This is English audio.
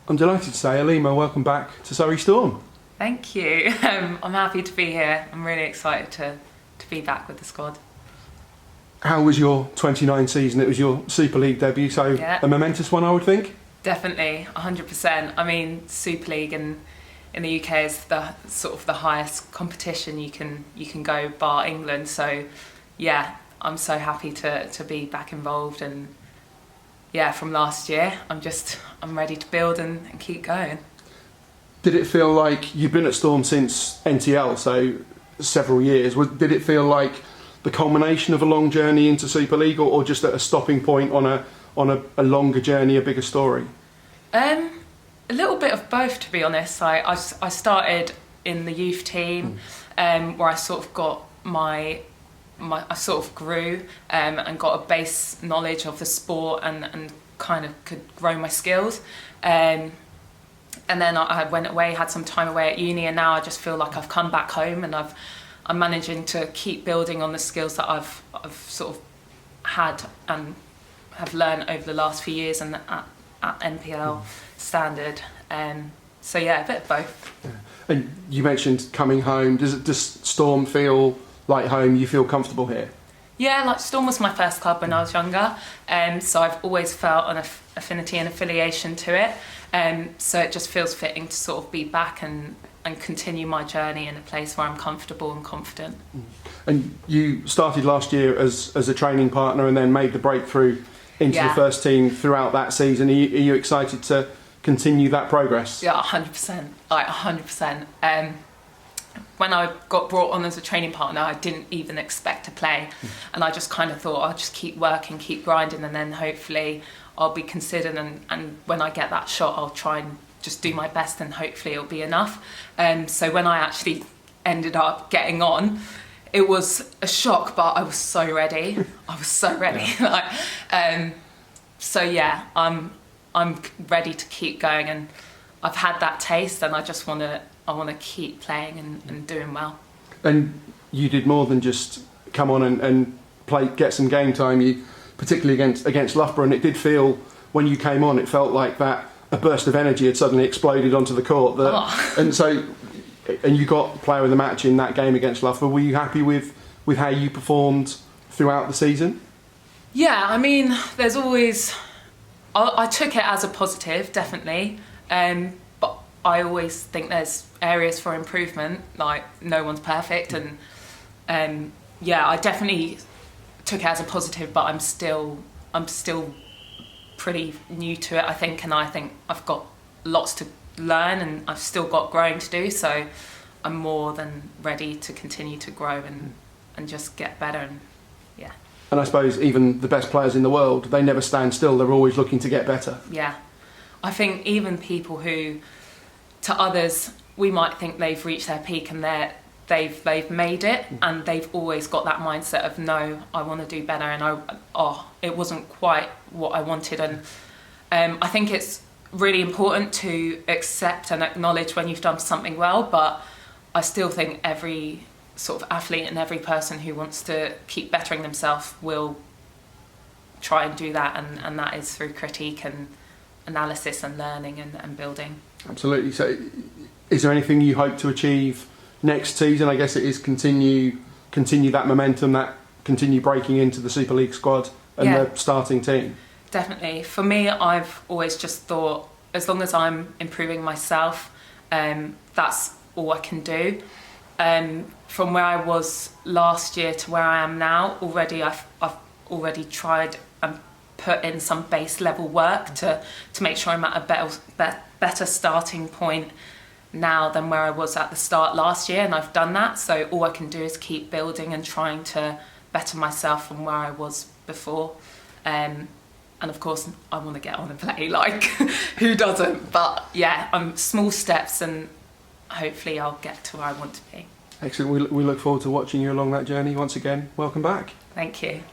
I'm delighted to say, Alima, welcome back to Surrey Storm. Thank you. I'm happy to be here. I'm really excited to be back with the squad. How was your 29 season? It was your Super League debut, so Yeah. a momentous one, I would think. Definitely, 100%. I mean, Super League in the UK is the sort of the highest competition you can go bar England. So, yeah, I'm so happy to be back involved, and yeah, from last year, I'm ready to build and keep going. Did it feel like you've been at Storm since NTL, so several years? Did it feel like the culmination of a long journey into Super League, or just at a stopping point on a longer journey, a bigger story? A little bit of both, to be honest. I started in the youth team, where I sort of got I sort of grew and got a base knowledge of the sport and kind of could grow my skills. And then I went away, had some time away at uni, and now I just feel like I've come back home, and I'm managing to keep building on the skills that I've sort of had and have learned over the last few years and at NPL standard. So yeah, a bit of both. Yeah. And you mentioned coming home. Does Storm feel like home? You feel comfortable here? Yeah, like Storm was my first club when I was younger, so I've always felt an affinity and affiliation to it. So it just feels fitting to sort of be back and continue my journey in a place where I'm comfortable and confident. And you started last year as a training partner and then made the breakthrough into the first team throughout that season. Are you excited to continue that progress? Yeah, 100%. Like 100%. When I got brought on as a training partner, I didn't even expect to play. And I just kind of thought I'll just keep working, keep grinding, and then hopefully I'll be considered, and when I get that shot, I'll try and just do my best, and hopefully it'll be enough. So when I actually ended up getting on, it was a shock, but I was so ready. I was so ready. Yeah. So yeah, I'm ready to keep going, and I've had that taste, and I want to keep playing and doing well. And you did more than just come on and play, get some game time. You, particularly against Loughborough, and it did feel, when you came on, it felt like that a burst of energy had suddenly exploded onto the court. And you got player of the match in that game against Loughborough. Were you happy with how you performed throughout the season? Yeah, I mean, there's always... I took it as a positive, definitely. But I always think there's areas for improvement. Like, no one's perfect. And yeah, I definitely took it as a positive, but I'm still pretty new to it, I think. And I think I've got lots to learn, and I've still got growing to do. So I'm more than ready to continue to grow and just get better. And yeah. And I suppose even the best players in the world, they never stand still. They're always looking to get better. Yeah. I think even people who, to others, we might think they've reached their peak and they've made it, and they've always got that mindset of, no, I want to do better, and it wasn't quite what I wanted. And I think it's really important to accept and acknowledge when you've done something well, but I still think every sort of athlete and every person who wants to keep bettering themselves will try and do that, and that is through critique and analysis and learning and building. Absolutely. So is there anything you hope to achieve next season? I guess it is continue that momentum, that continue breaking into the Super League squad and the starting team. Definitely. For me, I've always just thought, as long as I'm improving myself, that's all I can do. From where I was last year to where I am now, already I've already tried and put in some base level work to make sure I'm at a better starting point now than where I was at the start last year, and I've done that. So all I can do is keep building and trying to better myself from where I was before. And of course, I want to get on and play, like, who doesn't? But yeah, small steps, and hopefully I'll get to where I want to be. Excellent. We look forward to watching you along that journey. Once again, welcome back. Thank you.